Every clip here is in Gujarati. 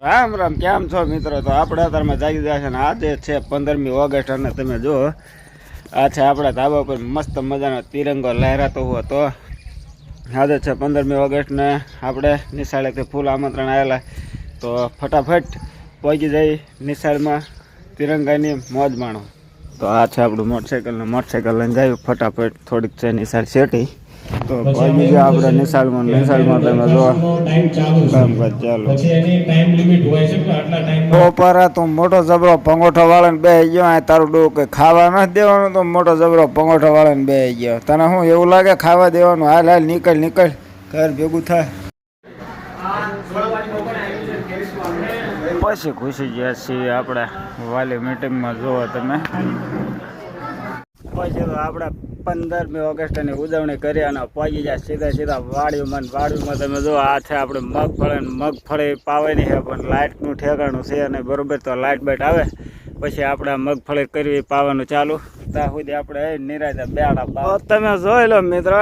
રામ રામ, કેમ છો મિત્રો? તો આપણે અત્યારમાં જાગી ગયા છે ને આજે છે 15મી ઓગસ્ટ અને તમે જુઓ આ છે આપણા ધાબા પર મસ્ત મજાનો તિરંગો લહેરાતો હોય. તો આજે છે 15મી ઓગસ્ટ ને આપણે નિશાળેથી ફૂલ આમંત્રણ આવેલા, તો ફટાફટ પહોંચી જઈ નિશાળમાં તિરંગાની મોજ માણો. તો આ છે આપણું મોટરસાઇકલ લઈને જાય ફટાફટ, થોડીક છે નિશાળ શેટી. તો પહોંચી ગયા આપણે નિશાળમાં તમે જો કામકાજ ચાલુ. બપોરે તું મોટો જબરો પંગોઠો વાળાને બે ગયો, તારું ડોક ખાવા નથી દેવાનું, તો મોટો જબરો પંગોઠો વાળાને બે ગયો. તને શું એવું લાગે ખાવા દેવાનું? હાલ હાલ નીકળ ઘર ભેગું થાય. પછી ઘૂસી ગયા છીએ આપણે વાલી મીટિંગમાં. જુઓ તમે, પછી તો આપણે 15મી ઓગસ્ટની ઉજવણી કરી અને પહોંચી જાય સીધા વાડીમાં. તમે જો આ છે આપણે મગફળી પાવાની છે, પણ લાઇટનું ઠેકાણું છે અને બરોબર. તો લાઇટ બાઇટ આવે પછી આપણે મગફળી કરવી પાવાનું ચાલુ. ત્યાં સુધી આપણે નિરાતે બેડા. તમે જોઈ લો મિત્રો,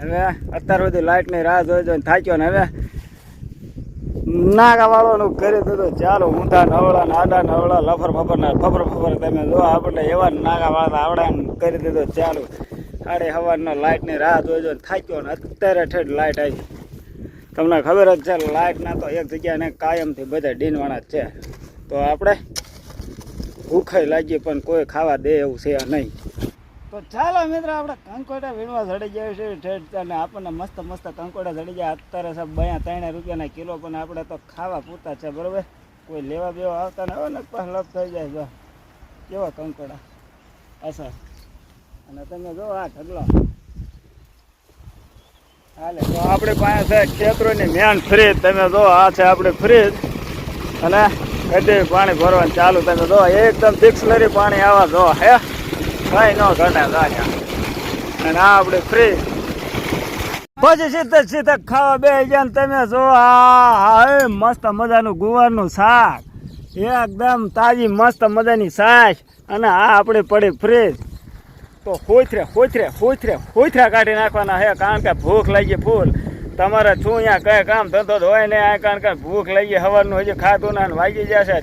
હવે અત્યાર સુધી લાઇટની રાહ જોઈને થાક્યો ને હવે નાગા વાળવાનું કરી દીધું ચાલુ. ઊંધા નવળા ને આડા નવળા લફર ફફર તમે જો આપણે એવા નાગા વાળા આવડા કરી દીધું ચાલુ. સાડી સવારનો લાઇટની રાહ જોઈને થાક્યો ને અત્યારે ઠેઠ લાઇટ આવી. તમને ખબર જ છે લાઇટના તો એક જગ્યાએ ને કાયમથી બધા ડીનવાણા જ છે. તો આપણે ભૂખાઈ લાગી પણ કોઈ ખાવા દે એવું છે નહીં. તો ચાલો મિત્રો, આપણે કંકોડા વીણવા ચડી જાય છે ઠેઠ, અને આપણને મસ્ત કંકોડા ચડી જાય. અત્યારે સાહેબ 3 રૂપિયાના કિલો, પણ આપણે તો ખાવા પૂરતા છે બરાબર. કોઈ લેવા બેવા આવતા ને હવે ને પાછ લપ થઈ જાય. જો કેવા કંકોડા અસર. અને તમે જો આ ઢગલો હાલે. તો આપણી પાસે છે ખેતરોની મેન ફ્રીજ. તમે જો આ છે આપણી ફ્રીજ, અને કદી પાણી ભરવાનું ચાલુ. તમે જો એકદમ બિસ્લરી પાણી આવા જો હે કઈ ન ઘટે. અને આ આપણી ફ્રીજ. પછી સીધા ખાવા બે ગયા ને તમે જો આ મસ્ત મજાનું ગુવારનું શાક, એકદમ તાજી મસ્ત મજાની છાશ, અને આ આપણી પડી ફ્રીજ. તો હોથરે કાઢી નાખવાના છે, કારણ કે ભૂખ લાગી ફૂલ. તમારે શું અહીંયા કઈ કામ ધંધો હોય ને, કારણ કે ભૂખ લાગી સવારનું હજી ખાધું ના. વાગી જશે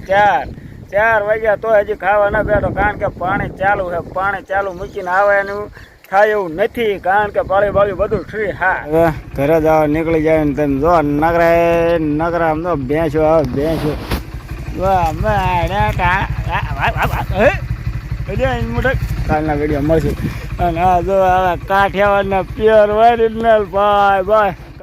4 વાગ્યા તો હજી ખાવા ના બેઠો, કારણ કે પાણી ચાલુ છે. પાણી ચાલુ મૂકીને આવવાનું થાય એવું નથી, કારણ કે પાળી બાળી બધું ફ્રી. હા, હવે ઘરે જવા નીકળી જાય ને તમે જો નગરા આમ તો ભેંસો કાલના વિડીયો મળશે. અને આ જો કાઠિયાવાડના પ્યોર ઓરિજિનલ ભાઈ